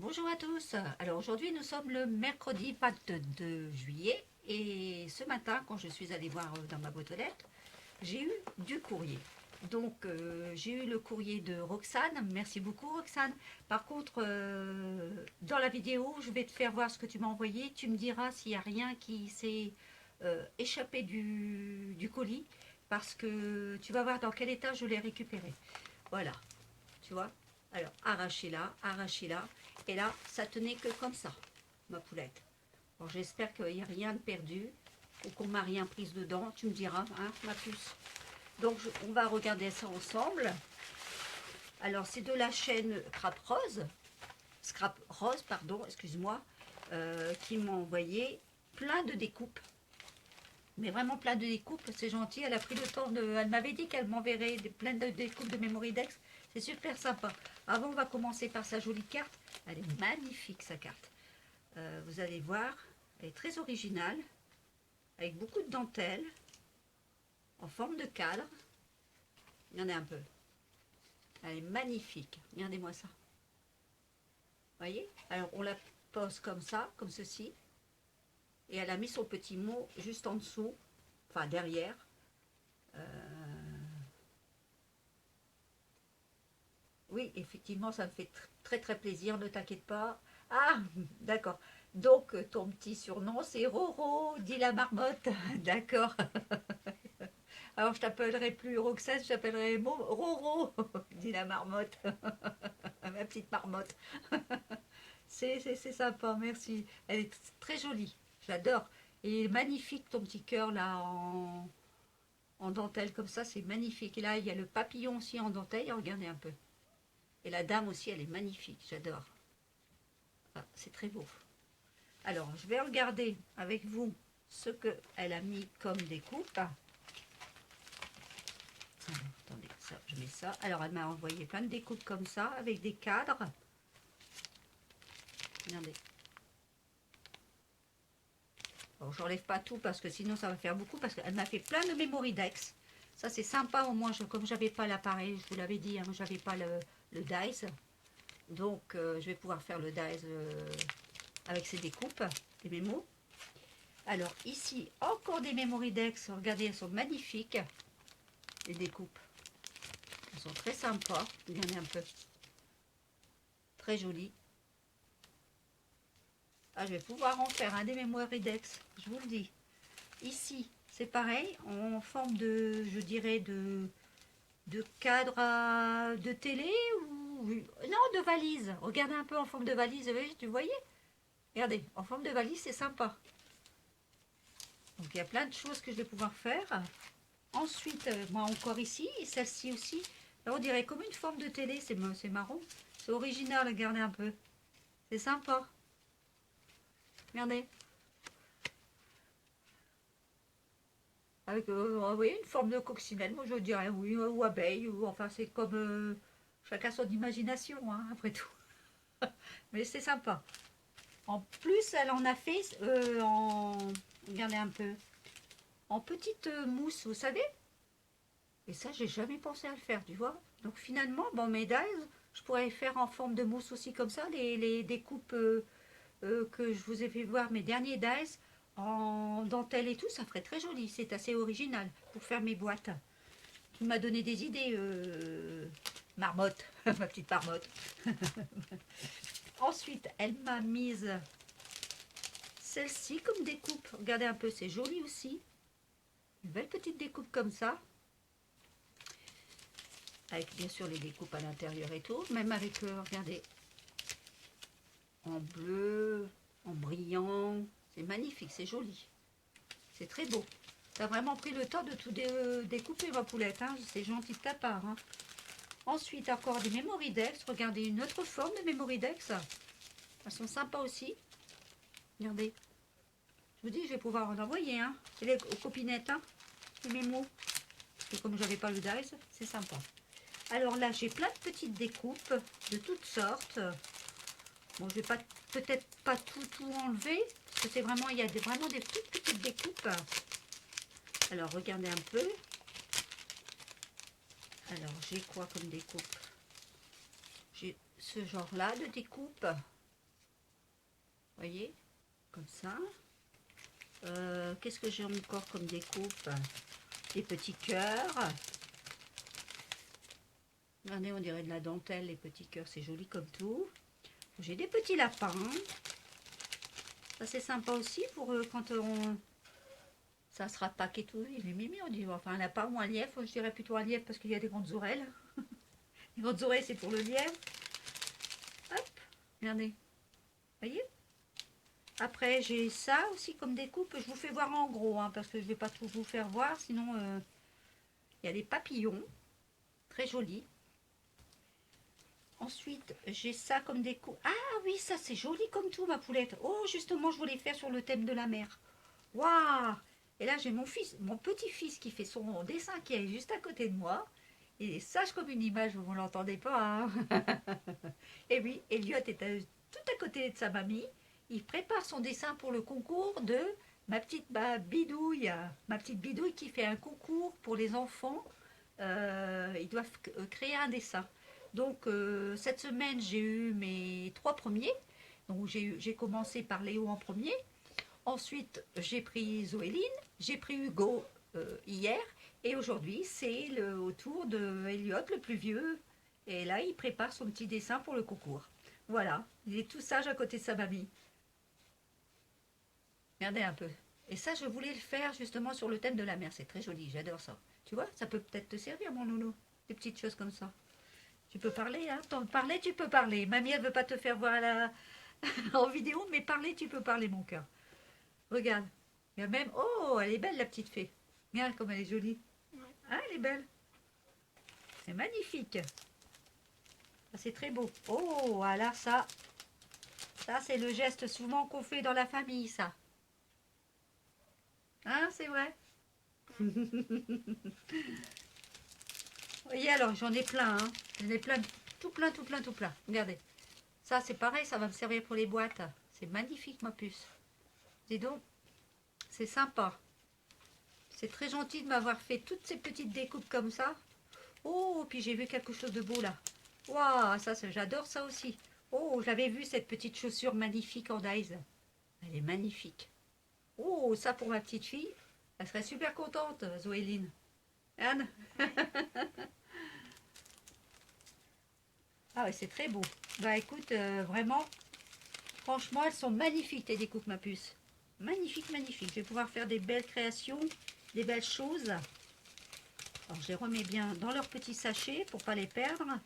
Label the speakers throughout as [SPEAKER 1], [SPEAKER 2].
[SPEAKER 1] Bonjour à tous. Alors aujourd'hui nous sommes le mercredi 22 juillet et ce matin quand je suis allée voir dans ma boîte aux lettres, j'ai eu du courrier. Donc j'ai eu le courrier de Roxane. Merci beaucoup Roxane. Par contre dans la vidéo je vais te faire voir ce que tu m'as envoyé. Tu me diras s'il n'y a rien qui s'est échappé du colis parce que tu vas voir dans quel état je l'ai récupéré. Voilà, tu vois. Alors, arrachez-la. Et là, ça tenait que comme ça, ma poulette. Bon, j'espère qu'il n'y a rien de perdu ou qu'on m'a rien prise dedans. Tu me diras, hein, ma puce. Donc, on va regarder ça ensemble. Alors, c'est de la chaîne Scrap Rose, pardon, excuse-moi, qui m'a envoyé plein de découpes. Mais vraiment plein de découpes, c'est gentil. Elle a pris le temps de. Elle m'avait dit qu'elle m'enverrait plein de découpes de Memorydex. C'est super sympa. Avant, on va commencer par sa jolie carte. Elle est magnifique, sa carte. Vous allez voir, elle est très originale, avec beaucoup de dentelle, en forme de cadre. Il y en a un peu. Elle est magnifique. Regardez-moi ça. Vous voyez? Alors, on la pose comme ça, comme ceci. Et elle a mis son petit mot juste en dessous, enfin derrière. Oui, effectivement, ça me fait très très plaisir, ne t'inquiète pas. Ah, d'accord. Donc, ton petit surnom, c'est Roro, dit la marmotte. D'accord. Alors, je t'appellerai plus Roxane, je t'appellerai Roro, dit la marmotte. Ma petite marmotte. C'est sympa, merci. Elle est très jolie, j'adore. Et magnifique ton petit cœur là en dentelle comme ça, c'est magnifique. Et là, il y a le papillon aussi en dentelle, regardez un peu. Et la dame aussi, elle est magnifique, j'adore. Ah, c'est très beau. Alors, je vais regarder avec vous ce qu'elle a mis comme découpe. Attendez, ça, je mets ça. Alors, elle m'a envoyé plein de découpes comme ça, avec des cadres. Regardez. Bon, j'enlève pas tout parce que sinon ça va faire beaucoup, parce qu'elle m'a fait plein de Memorydex. Ça, c'est sympa, au moins, comme j'avais pas l'appareil, je vous l'avais dit, hein, j'avais pas le dice. Donc, je vais pouvoir faire le dice avec ces découpes, des mémos. Alors, ici, encore des Memorydex. Regardez, elles sont magnifiques, les découpes. Elles sont très sympas. Regardez un peu. Très jolies. Ah, je vais pouvoir en faire un des Memorydex, je vous le dis. Ici, c'est pareil, en forme de, je dirais, de cadre de télé ou... Non, de valise. Regardez un peu en forme de valise, vous voyez? Regardez, en forme de valise, c'est sympa. Donc, il y a plein de choses que je vais pouvoir faire. Ensuite, moi encore ici, et celle-ci aussi. Là, on dirait comme une forme de télé, c'est marrant. C'est original, regardez un peu. C'est sympa. Regardez. Avec oui, une forme de coccinelle, moi je dirais oui, ou abeille, ou enfin c'est comme chacun son imagination, hein, après tout. Mais c'est sympa. En plus, elle en a fait regardez un peu, en petite mousse, vous savez. Et ça, j'ai jamais pensé à le faire, tu vois. Donc finalement, bon, mes dies, je pourrais faire en forme de mousse aussi comme ça, les découpes que je vous ai fait voir, mes derniers dies, en dentelle et tout, ça ferait très joli. C'est assez original pour faire mes boîtes. Qui m'a donné des idées, marmotte, ma petite marmotte. Ensuite, elle m'a mise celle-ci comme découpe. Regardez un peu, c'est joli aussi. Une belle petite découpe comme ça. Avec bien sûr les découpes à l'intérieur et tout. Même avec, regardez, en bleu, en brillant. C'est magnifique, c'est joli. C'est très beau. Tu as vraiment pris le temps de tout découper, ma poulette. Hein. C'est gentil de ta part. Hein. Ensuite, encore des Memorydex. Regardez une autre forme de Memorydex. Elles sont sympas aussi. Regardez. Je vous dis, je vais pouvoir en envoyer. Hein. Et les aux copinettes, hein, les mémos. Parce que comme j'avais pas le dice, c'est sympa. Alors là, j'ai plein de petites découpes de toutes sortes. Bon, je vais pas peut-être pas tout enlever. Parce que c'est vraiment, il y a vraiment des toutes petites découpes. Alors, regardez un peu. Alors, j'ai quoi comme découpe? J'ai ce genre-là de découpe. voyez, comme ça. Qu'est-ce que j'ai encore comme découpe? Des petits cœurs. Regardez, on dirait de la dentelle, les petits cœurs, c'est joli comme tout. J'ai des petits lapins. Ça, c'est sympa aussi pour quand ça sera Pâques et tout. Il est mimi, on dit. Enfin, un lapin ou un lièvre. Je dirais plutôt un lièvre parce qu'il y a des grandes oreilles. Les grandes oreilles, c'est pour le lièvre. Hop, regardez. Voyez? Après, j'ai ça aussi comme découpe. Je vous fais voir en gros, hein, parce que je ne vais pas tout vous faire voir. Sinon, il y a des papillons. Très jolis. Ensuite, j'ai ça comme découpe. Ah oui, ça, c'est joli comme tout, ma poulette. Oh, justement, je voulais faire sur le thème de la mer. Waouh! Et là, j'ai mon fils, mon petit-fils qui fait son dessin qui est juste à côté de moi. Il est sage comme une image, vous ne l'entendez pas, hein. Et oui, Elliot est tout à côté de sa mamie. Il prépare son dessin pour le concours de ma petite bidouille. Ma petite bidouille qui fait un concours pour les enfants. Ils doivent créer un dessin. Donc, cette semaine, j'ai eu mes 3 premiers. Donc, j'ai commencé par Léo en premier. Ensuite, j'ai pris Zoéline. J'ai pris Hugo hier. Et aujourd'hui, c'est au tour de Elliot, le plus vieux. Et là, il prépare son petit dessin pour le concours. Voilà, il est tout sage à côté de sa mamie. Regardez un peu. Et ça, je voulais le faire justement sur le thème de la mer. C'est très joli, j'adore ça. Tu vois, ça peut peut-être te servir, mon nounou. Des petites choses comme ça. Tu peux parler, hein. Parler, tu peux parler. Mamie, elle veut pas te faire voir en vidéo, mais parler, tu peux parler, mon cœur. Regarde. Il y a même... Oh, elle est belle, la petite fée. Regarde comme elle est jolie. Ah, elle est belle. C'est magnifique. C'est très beau. Oh, voilà, ça c'est le geste souvent qu'on fait dans la famille, ça. Hein, c'est vrai. Vous voyez, alors, j'en ai plein, hein. J'en ai plein, tout plein, tout plein, tout plein. Regardez. Ça, c'est pareil, ça va me servir pour les boîtes. C'est magnifique, ma puce. Dis donc, c'est sympa. C'est très gentil de m'avoir fait toutes ces petites découpes comme ça. Oh, puis j'ai vu quelque chose de beau, là. Waouh, ça j'adore ça aussi. Oh, j'avais vu cette petite chaussure magnifique en dies. Elle est magnifique. Oh, ça pour ma petite fille. Elle serait super contente, Zoéline. Anne. Ah ouais, c'est très beau. Bah écoute, vraiment, franchement, elles sont magnifiques, tes découpes, ma puce. Magnifique, magnifique. Je vais pouvoir faire des belles créations, des belles choses. Alors, je les remets bien dans leur petit sachet pour pas les perdre.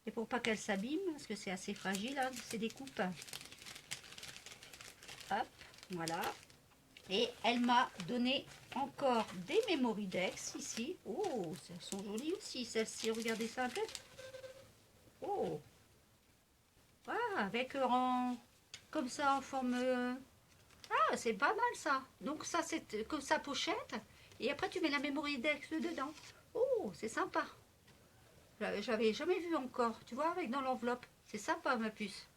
[SPEAKER 1] Et pour pas qu'elles s'abîment, parce que c'est assez fragile, hein, ces découpes. Hop, voilà. Et elle m'a donné encore des Mémoridex ici. Oh, elles sont jolies aussi, celles-ci. Regardez ça un peu. Oh, ah, avec comme ça en forme... Ah, c'est pas mal ça. Donc ça, c'est comme sa pochette. Et après, tu mets la Mémoridex dedans. Oh, c'est sympa. J'avais jamais vu encore, tu vois, avec dans l'enveloppe. C'est sympa, ma puce.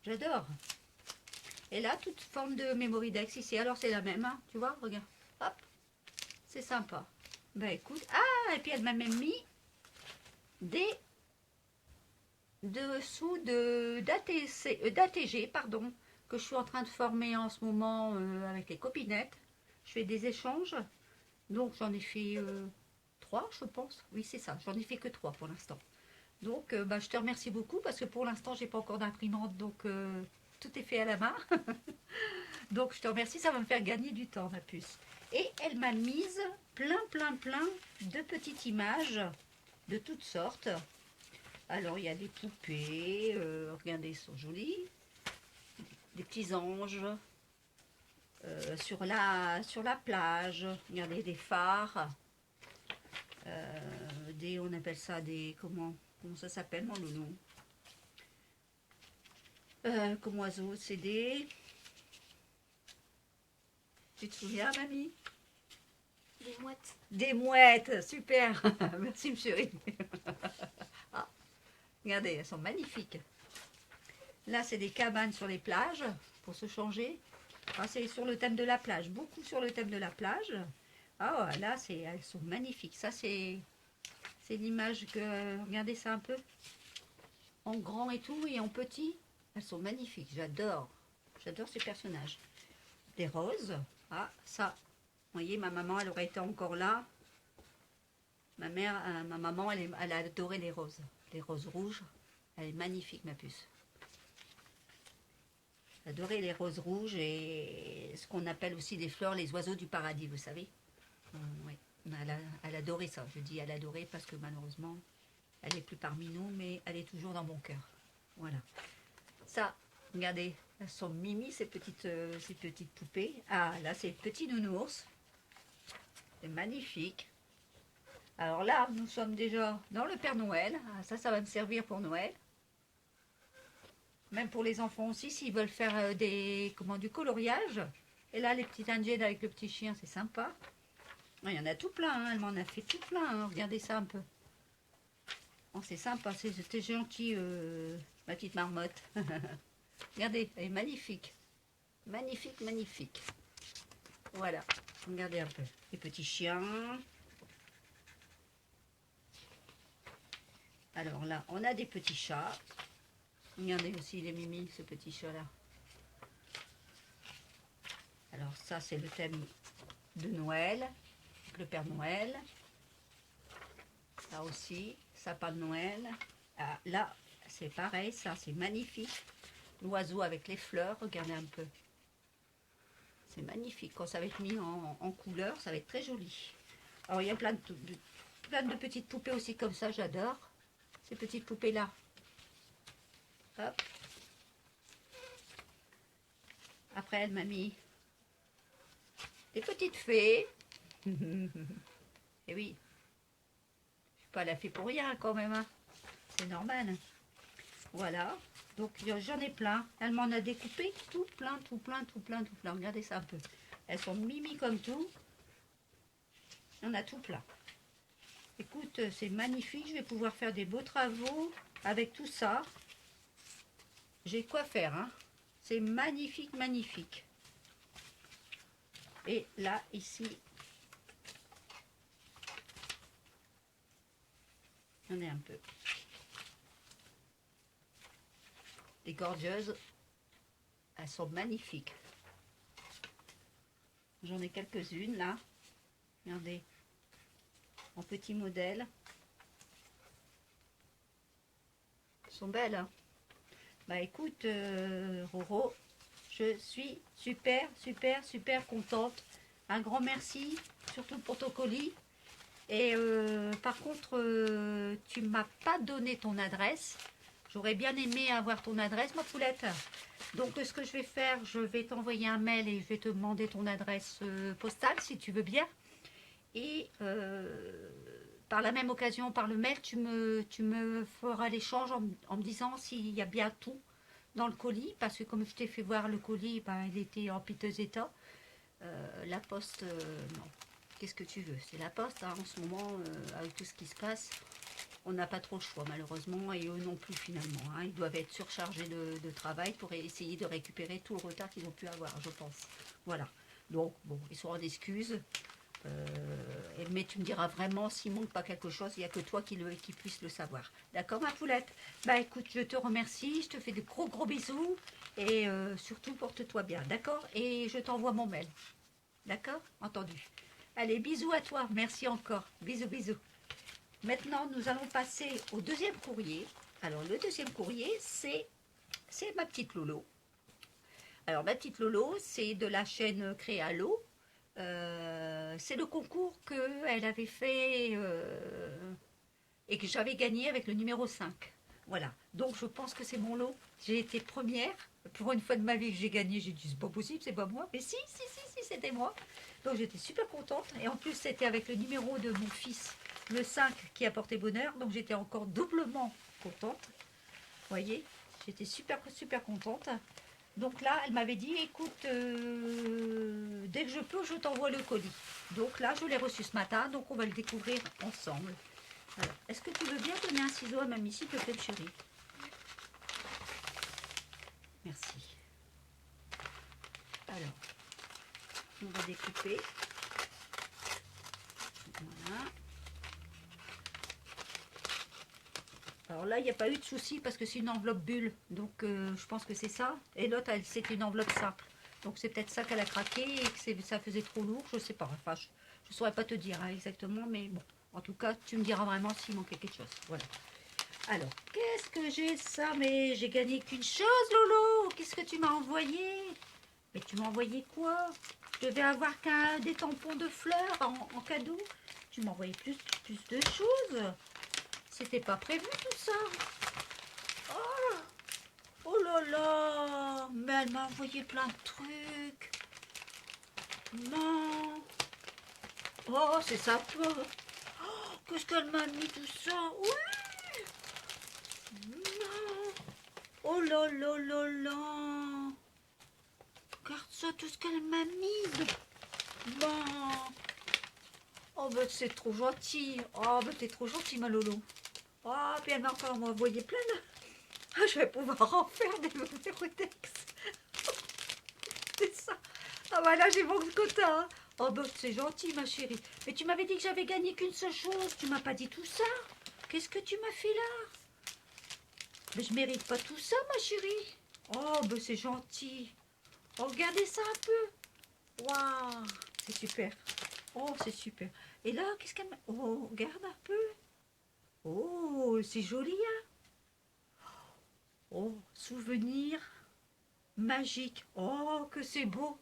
[SPEAKER 1] J'adore. Et là, toute forme de Mémoridex ici. Alors, c'est la même, hein, tu vois, regarde. Hop, c'est sympa. Ben, écoute. Ah, et puis elle m'a même mis des dessous d'ATG, pardon, que je suis en train de former en ce moment avec les copinettes. Je fais des échanges. Donc, j'en ai fait 3, je pense. Oui, c'est ça. J'en ai fait que 3 pour l'instant. Donc, bah, je te remercie beaucoup parce que pour l'instant, j'ai pas encore d'imprimante. Donc, tout est fait à la main. Donc, je te remercie. Ça va me faire gagner du temps, ma puce. Et elle m'a mise plein, plein, plein de petites images de toutes sortes. Alors, il y a des poupées. Regardez, elles sont jolies. Des petits anges. Sur la plage. Regardez, des phares. On appelle ça des... Comment ça s'appelle, mon nounou? Comme oiseau, c'est des... Tu te souviens, mamie?
[SPEAKER 2] Des mouettes.
[SPEAKER 1] Des mouettes, super. Merci, chérie. Ah, regardez, elles sont magnifiques. Là, c'est des cabanes sur les plages pour se changer. Ah, c'est sur le thème de la plage, beaucoup sur le thème de la plage. Ah, là, elles sont magnifiques. Ça, c'est l'image que... Regardez ça un peu. En grand et tout, et en petit. Elles sont magnifiques, j'adore. J'adore ces personnages. Des roses. Ah, ça. Vous voyez, ma maman, elle aurait été encore là. Ma maman, elle a adoré les roses. Les roses rouges. Elle est magnifique, ma puce. J'adorais les roses rouges et ce qu'on appelle aussi des fleurs, les oiseaux du paradis, vous savez. Oui, elle adorait ça. Je dis elle adorait parce que malheureusement, elle n'est plus parmi nous, mais elle est toujours dans mon cœur. Voilà. Ça, regardez, elles sont mimi, ces petites poupées. Ah, là, c'est petit nounours. C'est magnifique. Alors là, nous sommes déjà dans le Père Noël. Ah, ça va me servir pour Noël. Même pour les enfants aussi, s'ils veulent faire du coloriage. Et là, les petites indiennes avec le petit chien, c'est sympa. Il y en a tout plein, hein. Elle m'en a fait tout plein. Hein. Regardez ça un peu. Oh, c'est sympa, c'était gentil, ma petite marmotte. Regardez, elle est magnifique. Magnifique, magnifique. Voilà, regardez un peu. Les petits chiens. Alors là, on a des petits chats. Regardez aussi les mimi, ce petit chat-là. Alors ça, c'est le thème de Noël, avec le Père Noël. Là aussi, sapin de Noël. Ah, là, c'est pareil, ça, c'est magnifique. L'oiseau avec les fleurs, regardez un peu. C'est magnifique. Quand ça va être mis en couleur, ça va être très joli. Alors, il y a plein de petites poupées aussi comme ça, j'adore. Ces petites poupées-là. Hop. Après, elle m'a mis des petites fées. Et oui, je suis pas la fée pour rien quand même. Hein. C'est normal. Voilà. Donc j'en ai plein. Elle m'en a découpé tout plein, tout plein, tout plein, tout plein. Regardez ça un peu. Elles sont mimi comme tout. On a tout plein. Écoute, c'est magnifique. Je vais pouvoir faire des beaux travaux avec tout ça. J'ai quoi faire. Hein. C'est magnifique, magnifique. Et là, ici, on est un peu. Les gorgeuses, elles sont magnifiques. J'en ai quelques-unes là. Regardez, en petit modèle. Elles sont belles. Hein. Bah écoute, Roro, je suis super, super, super contente. Un grand merci, surtout pour ton colis. Et par contre, tu ne m'as pas donné ton adresse. J'aurais bien aimé avoir ton adresse, ma poulette. Donc, ce que je vais faire, je vais t'envoyer un mail et je vais te demander ton adresse postale, si tu veux bien. Et par la même occasion, par le mail, tu me feras l'échange en me disant s'il y a bien tout dans le colis. Parce que comme je t'ai fait voir le colis, ben, il était en piteux état. La poste, non. Qu'est-ce que tu veux? C'est la poste, hein, en ce moment, avec tout ce qui se passe. On n'a pas trop le choix malheureusement et eux non plus finalement. Hein. Ils doivent être surchargés de travail pour essayer de récupérer tout le retard qu'ils ont pu avoir, je pense. Voilà. Donc bon, ils sont en excuse. Mais tu me diras vraiment s'il manque pas quelque chose, il n'y a que toi qui puisse le savoir. D'accord ma poulette? Bah écoute, je te remercie, je te fais de gros gros bisous et surtout porte-toi bien, d'accord? Et je t'envoie mon mail. D'accord? Entendu. Allez, bisous à toi, merci encore. Bisous, bisous. Maintenant, nous allons passer au deuxième courrier. Alors, le deuxième courrier, c'est ma petite Lolo. Alors, ma petite Lolo, c'est de la chaîne Créalo. C'est le concours qu'elle avait fait et que j'avais gagné avec le numéro 5. Voilà. Donc, je pense que c'est mon lot. J'ai été première. Pour une fois de ma vie que j'ai gagné, j'ai dit, c'est pas possible, c'est pas moi. Mais si, c'était moi. Donc, j'étais super contente. Et en plus, c'était avec le numéro de mon fils, le 5, qui a porté bonheur. Donc, j'étais encore doublement contente. Vous voyez, j'étais super, super contente. Donc là, elle m'avait dit, écoute, dès que je peux, je t'envoie le colis. Donc là, je l'ai reçu ce matin, donc on va le découvrir ensemble. Alors, est-ce que tu veux bien donner un ciseau à mamie, s'il te plaît, chérie? Merci. Alors, on va découper. Voilà. Alors là, il n'y a pas eu de souci parce que c'est une enveloppe bulle. Donc, je pense que c'est ça. Et l'autre, c'était une enveloppe simple. Donc, c'est peut-être ça qu'elle a craqué et que ça faisait trop lourd. Je sais pas. Enfin, je ne saurais pas te dire hein, exactement. Mais bon, en tout cas, tu me diras vraiment s'il manquait quelque chose. Voilà. Alors, qu'est-ce que j'ai ça? Mais j'ai gagné qu'une chose, Lolo. Qu'est-ce que tu m'as envoyé? Mais tu m'as envoyé quoi? Je devais avoir des tampons de fleurs en cadeau. Tu m'as envoyé plus de choses. C'était pas prévu tout ça. Oh, oh là là. Mais elle m'a envoyé plein de trucs. Non. Oh, c'est sympa. Oh, qu'est-ce qu'elle m'a mis tout ça? Oui. Non. Oh là là là là. Regarde ça, tout ce qu'elle m'a mis. Bon. Oh, bah c'est trop gentil. Oh, bah t'es trop gentil, ma Lolo. Oh, puis elle m'a encore envoyé plein de... Ah, je vais pouvoir en faire des Vorodex. C'est ça. Ah, bah là, j'ai mon quota. Hein. Oh, bah c'est gentil, ma chérie. Mais tu m'avais dit que j'avais gagné qu'une seule chose. Tu m'as pas dit tout ça. Qu'est-ce que tu m'as fait là? Mais je mérite pas tout ça, ma chérie. Oh, bah c'est gentil. Oh, regardez ça un peu. Waouh, c'est super. Oh, c'est super. Et là, qu'est-ce qu'elle m'a... Oh, regarde un peu. Oh, c'est joli, hein. Oh, souvenir magique. Oh, que c'est beau.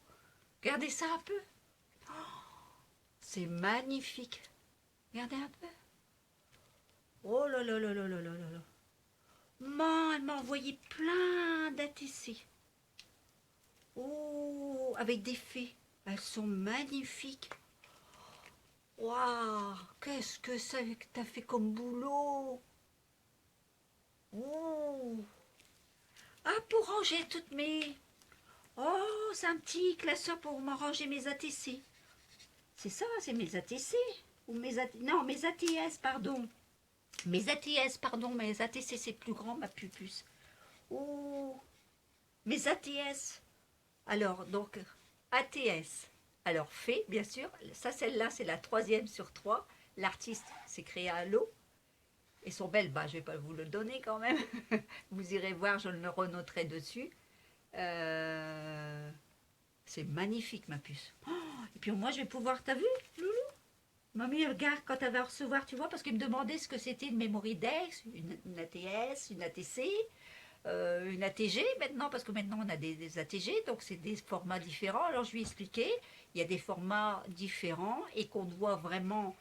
[SPEAKER 1] Regardez ça un peu. C'est magnifique. Regardez un peu. Oh là là là là là là là là. Man, elle m'a envoyé plein d'ATC. Oh, avec des fées. Elles sont magnifiques. Waouh, qu'est-ce que ça que t'as fait comme boulot. Oh. Ah, pour ranger toutes mes... Oh, c'est un petit classeur pour ranger mes ATC. C'est ça, c'est mes ATC. Ou mes non, mes ATS, pardon. Mes ATS, pardon, mes ATC, c'est plus grand, ma pupuce. Oh, mes ATS. Alors, donc, ATS. Alors, fait, bien sûr. Ça, celle-là, c'est la 3e sur 3. L'artiste, c'est créé à l'eau. Et son bel, bah, je ne vais pas vous le donner quand même. Vous irez voir, je le renoterai dessus. C'est magnifique, ma puce. Oh, et puis moi, je vais pouvoir, t'as vu, Loulou? Mamie, regarde, quand elle va recevoir, tu vois, parce qu'elle me demandait ce que c'était une Memoridex, une ATS, une ATC, une ATG maintenant, parce que maintenant on a des ATG, donc c'est des formats différents. Alors je lui ai expliqué, il y a des formats différents et qu'on doit vraiment,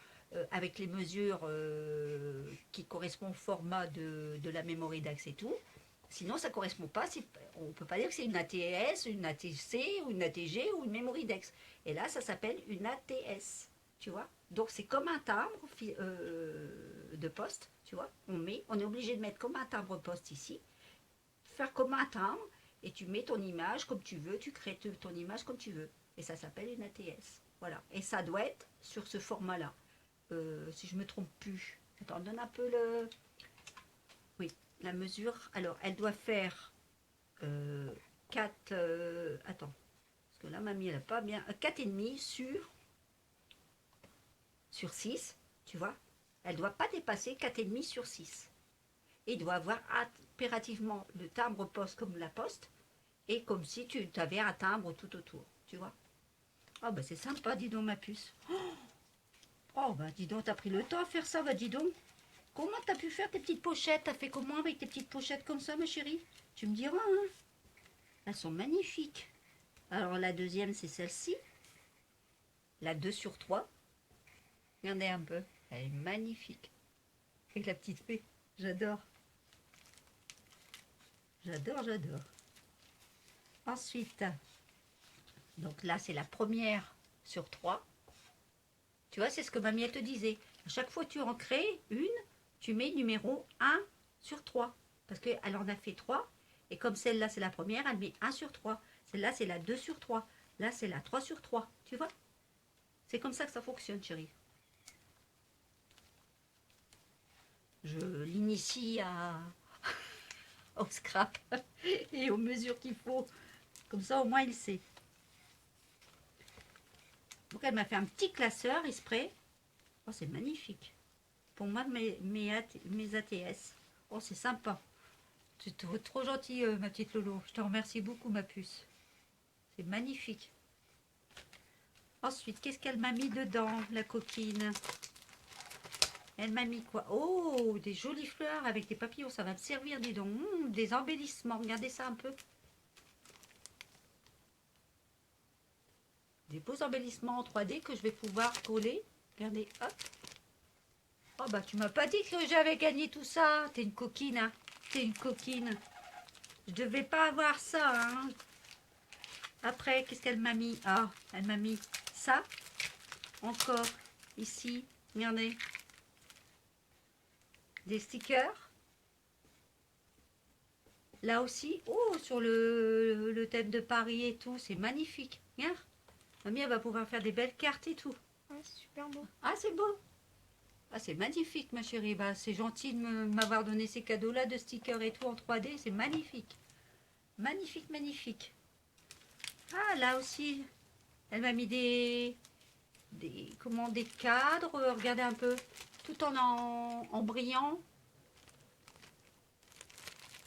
[SPEAKER 1] avec les mesures qui correspondent au format de la Memoridex et tout. Sinon, ça ne correspond pas. On ne peut pas dire que c'est une ATS, une ATC, ou une ATG ou une Memoridex. Et là, ça s'appelle une ATS. Tu vois? Donc, c'est comme un timbre de poste. Tu vois? On est obligé de mettre comme un timbre poste ici. Faire comme un timbre. Et tu mets ton image comme tu veux. Tu crées ton image comme tu veux. Et ça s'appelle une ATS. Voilà. Et ça doit être sur ce format-là. Si je ne me trompe plus. Attends, donne un peu le... Oui, la mesure. Alors, elle doit faire 4... attends. Parce que là, mamie, elle n'a pas bien... 4,5 sur 6. Tu vois? Elle ne doit pas dépasser 4,5 sur 6. Et il doit avoir impérativement le timbre poste comme la poste. Et comme si tu avais un timbre tout autour. Tu vois? Oh, bah c'est sympa, dis donc, ma puce. Oh, bah dis donc, t'as pris le temps à faire ça, bah dis donc. Comment t'as pu faire tes petites pochettes? T'as fait comment avec tes petites pochettes comme ça, ma chérie? Tu me diras, hein? Elles sont magnifiques. Alors, la deuxième, c'est celle-ci. La 2 sur 3. Regardez un peu. Elle est magnifique. Avec la petite fée. J'adore. J'adore, j'adore. Ensuite, donc là, c'est la première sur 3. Tu vois, c'est ce que mamie, elle te disait. À chaque fois que tu en crées une, tu mets numéro 1 sur 3. Parce qu'elle en a fait 3. Et comme celle-là, c'est la première, elle met 1 sur 3. Celle-là, c'est la 2 sur 3. Là, c'est la 3 sur 3. Tu vois? C'est comme ça que ça fonctionne, chérie. Je l'initie au scrap et aux mesures qu'il faut. Comme ça, au moins, il sait. Donc, elle m'a fait un petit classeur exprès. Oh, c'est magnifique. Pour moi, mes ATS. Oh, c'est sympa. Tu es trop gentille, ma petite Lolo. Je te remercie beaucoup, ma puce. C'est magnifique. Ensuite, qu'est-ce qu'elle m'a mis dedans, la coquine? Elle m'a mis quoi? Oh, des jolies fleurs avec des papillons. Ça va me servir, dis donc. Des embellissements. Regardez ça un peu. Des beaux embellissements en 3D que je vais pouvoir coller. Regardez, hop. Oh, bah, tu m'as pas dit que j'avais gagné tout ça. T'es une coquine, hein. T'es une coquine. Je devais pas avoir ça, hein. Après, qu'est-ce qu'elle m'a mis? Ah, elle m'a mis ça. Encore, ici. Regardez. Des stickers. Là aussi. Oh, sur le thème de Paris et tout. C'est magnifique. Regarde. Mamie, elle va pouvoir faire des belles cartes et tout.
[SPEAKER 2] Ouais, c'est super beau.
[SPEAKER 1] Ah, c'est beau. Ah, c'est magnifique, ma chérie. Bah, c'est gentil de m'avoir donné ces cadeaux-là de stickers et tout en 3D. C'est magnifique. Magnifique, magnifique. Ah, là aussi, elle m'a mis des cadres. Regardez un peu. Tout en brillant.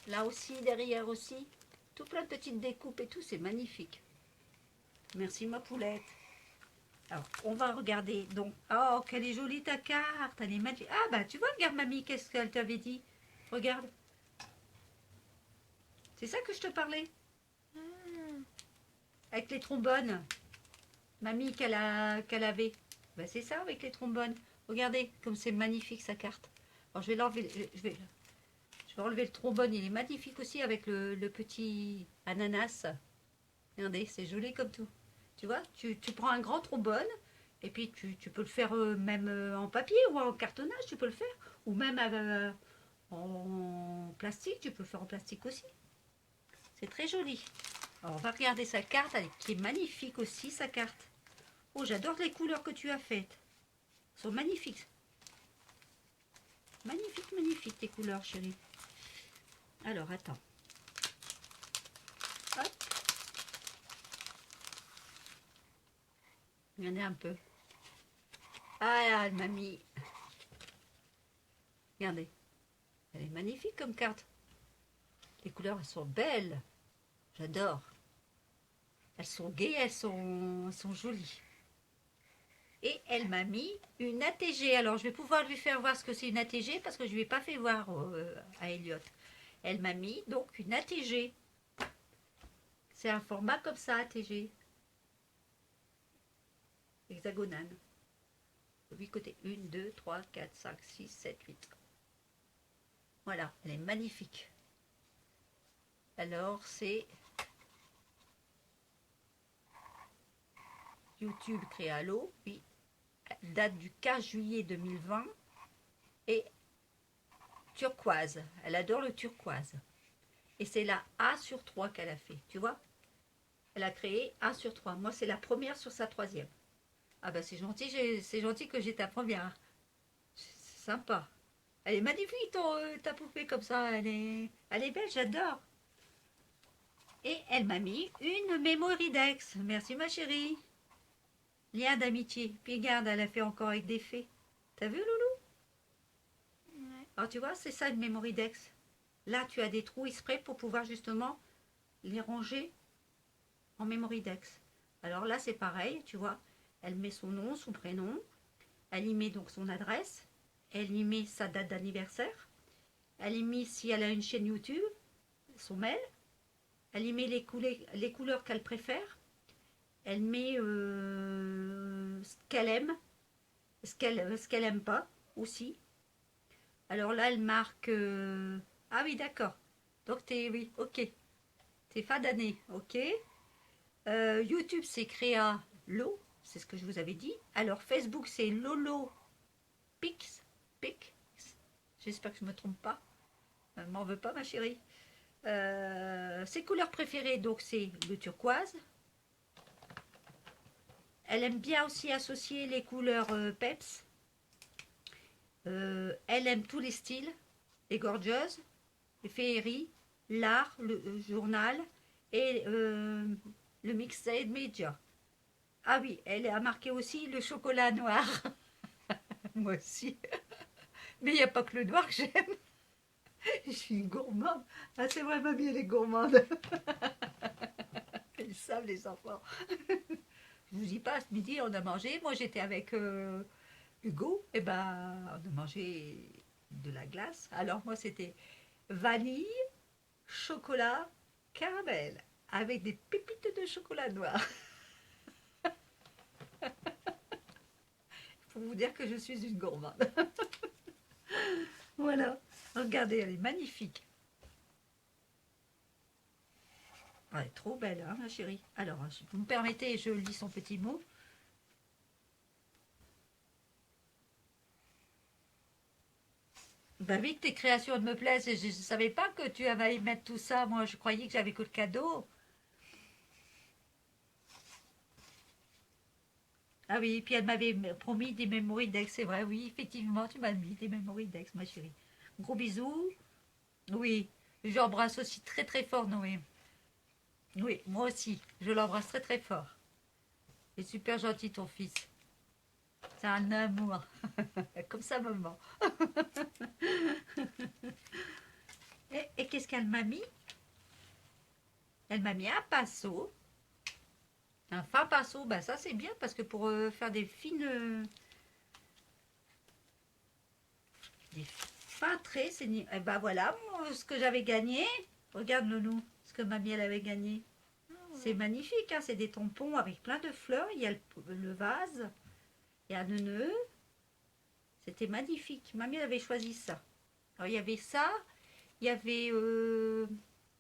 [SPEAKER 1] Là aussi, derrière aussi. Tout plein de petites découpes et tout. C'est magnifique. Merci, ma poulette. Alors, on va regarder. Donc, oh, quelle est jolie ta carte. Elle est magnifique. Ah, bah, tu vois, regarde, mamie, qu'est-ce qu'elle t'avait dit. Regarde. C'est ça que je te parlais. Avec les trombones. Mamie qu'elle avait. Ben, c'est ça avec les trombones. Regardez comme c'est magnifique sa carte. Alors je vais l'enlever. Je vais enlever le trombone. Il est magnifique aussi avec le petit ananas. Regardez, c'est joli comme tout. Tu vois, tu prends un grand trombone et puis tu peux le faire même en papier ou en cartonnage, tu peux le faire. Ou même en plastique, tu peux le faire en plastique aussi. C'est très joli. Alors on va regarder sa carte qui est magnifique aussi, sa carte. Oh, j'adore les couleurs que tu as faites. Elles sont magnifiques. Magnifique, magnifique tes couleurs, chérie. Alors, attends. Hop. Regardez un peu. Ah, elle m'a mis. Regardez. Elle est magnifique comme carte. Les couleurs, elles sont belles. J'adore. Elles sont gaies, elles sont jolies. Et elle m'a mis une ATG. Alors, je vais pouvoir lui faire voir ce que c'est une ATG parce que je ne lui ai pas fait voir à Elliot. Elle m'a mis donc une ATG. C'est un format comme ça, ATG. Hexagonale. 8 côtés. 1, 2, 3, 4, 5, 6, 7, 8. Voilà, elle est magnifique. Alors, c'est YouTube Créalo. Oui, date du 15 juillet 2020. Et turquoise. Elle adore le turquoise. Et c'est la A sur 3 qu'elle a fait. Tu vois? Elle a créé A sur 3. Moi, c'est la première sur sa troisième. Ah ben, c'est gentil, c'est gentil que j'ai ta première. C'est sympa. Elle est magnifique, ta poupée, comme ça. Elle est belle, j'adore. Et elle m'a mis une Mémoridex. Merci, ma chérie. Lien d'amitié. Puis regarde, elle a fait encore avec des fées. T'as vu, Loulou?
[SPEAKER 2] Ouais.
[SPEAKER 1] Alors, tu vois, c'est ça une Mémoridex. Là, tu as des trous exprès pour pouvoir justement les ranger en Mémoridex. Alors là, c'est pareil, tu vois. Elle met son nom, son prénom. Elle y met donc son adresse. Elle y met sa date d'anniversaire. Elle y met si elle a une chaîne YouTube, son mail. Elle y met les couleurs qu'elle préfère. Elle met ce qu'elle aime, ce qu'elle aime pas aussi. Alors là, elle marque... Ah oui, d'accord. Donc, oui, ok. T'es fin d'année, ok. YouTube, c'est Créa Lo, c'est ce que je vous avais dit. Alors, Facebook, c'est Lolo Pix. J'espère que je ne me trompe pas. M'en veux pas, ma chérie. Ses couleurs préférées, donc, c'est le turquoise. Elle aime bien aussi associer les couleurs peps. Elle aime tous les styles, les gorgeous, les féeries, l'art, le journal et le mixed media. Ah oui, elle a marqué aussi le chocolat noir. Moi aussi. Mais il n'y a pas que le noir que j'aime. Je suis une gourmande. Ah, c'est vrai, mamie, elle est gourmande. Ils savent, les enfants. Je vous dis pas, ce midi, on a mangé. Moi, j'étais avec Hugo. Et ben, on a mangé de la glace. Alors, moi, c'était vanille, chocolat, caramel. Avec des pépites de chocolat noir. Pour vous dire que je suis une gourmande. Voilà. Regardez, elle est magnifique. Elle est trop belle, hein, ma chérie. Alors, si vous me permettez, je lis son petit mot. Bah oui, que tes créations me plaisent. Je ne savais pas que tu avais mettre tout ça. Moi, je croyais que j'avais que le cadeau. Ah oui, puis elle m'avait promis des memory decks, c'est vrai. Oui, effectivement, tu m'as mis des memory decks, ma chérie. Gros bisous. Oui, j'embrasse aussi très très fort Noé. Oui, moi aussi, je l'embrasse très très fort. Il est super gentil ton fils. C'est un amour. Comme sa maman. Et qu'est-ce qu'elle m'a mis? Elle m'a mis un pinceau. Un fin pinceau, bah ça c'est bien parce que pour faire des fins traits, c'est eh ben voilà ce que j'avais gagné. Regarde Nounou, ce que mamie elle avait gagné. C'est magnifique, hein, c'est des tampons avec plein de fleurs. Il y a le vase, il y a un nœud. C'était magnifique. Mamie elle avait choisi ça. Alors il y avait ça, il y avait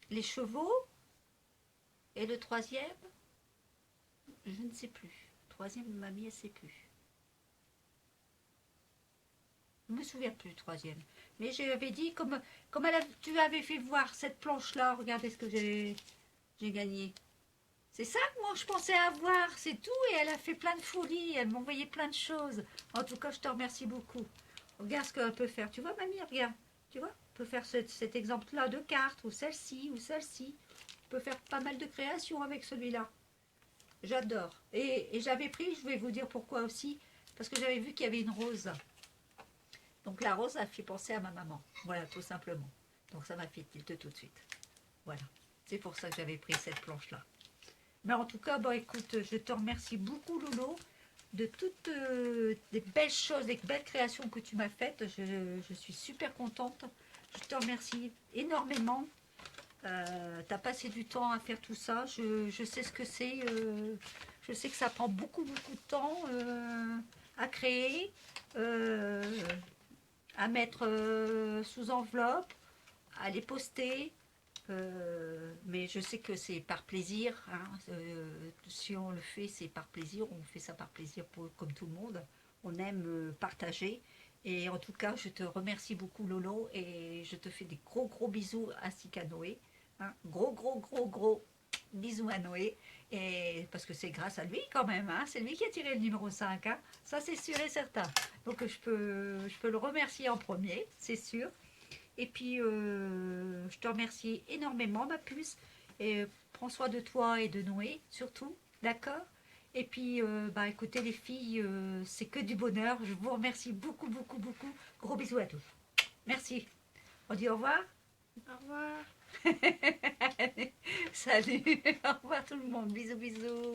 [SPEAKER 1] les chevaux et le troisième, je ne sais plus. Le troisième, mamie elle ne sait plus. Je ne me souviens plus, le troisième. Mais j'avais dit, comme tu avais fait voir cette planche-là, regardez ce que j'ai gagné. C'est ça que moi je pensais avoir, c'est tout. Et elle a fait plein de folies, elle m'a envoyé plein de choses. En tout cas, je te remercie beaucoup. Regarde ce qu'elle peut faire. Tu vois, mamie, regarde. Tu vois, on peut faire cet exemple-là de carte, ou celle-ci, ou celle-ci. On peut faire pas mal de créations avec celui-là. J'adore. Et j'avais pris, je vais vous dire pourquoi aussi, parce que j'avais vu qu'il y avait une rose. Donc la rose a fait penser à ma maman. Voilà, tout simplement. Donc ça m'a fait tilt tout de suite. Voilà. C'est pour ça que j'avais pris cette planche-là. Mais en tout cas, bon, écoute, je te remercie beaucoup, Lolo, de toutes les belles choses, les belles créations que tu m'as faites. Je suis super contente. Je te remercie énormément. Tu as passé du temps à faire tout ça. Je sais ce que c'est. Je sais que ça prend beaucoup, beaucoup de temps à créer. À mettre sous enveloppe, à les poster. Mais je sais que c'est par plaisir. Hein. Si on le fait, c'est par plaisir. On fait ça par plaisir comme tout le monde. On aime partager. Et en tout cas, je te remercie beaucoup, Lolo. Et je te fais des gros, gros bisous ainsi qu'à Noé. Hein. Gros, gros, gros, gros bisous à Noé. Et parce que c'est grâce à lui quand même. Hein. C'est lui qui a tiré le numéro 5. Hein. Ça, c'est sûr et certain. Donc, je peux le remercier en premier, c'est sûr. Et puis, je te remercie énormément, ma puce. Et prends soin de toi et de Noé, surtout. D'accord? Et puis, bah, écoutez, les filles, c'est que du bonheur. Je vous remercie beaucoup, beaucoup, beaucoup. Gros bisous à tous. Merci. On dit au revoir?
[SPEAKER 2] Au revoir.
[SPEAKER 1] Salut. Au revoir tout le monde. Bisous, bisous.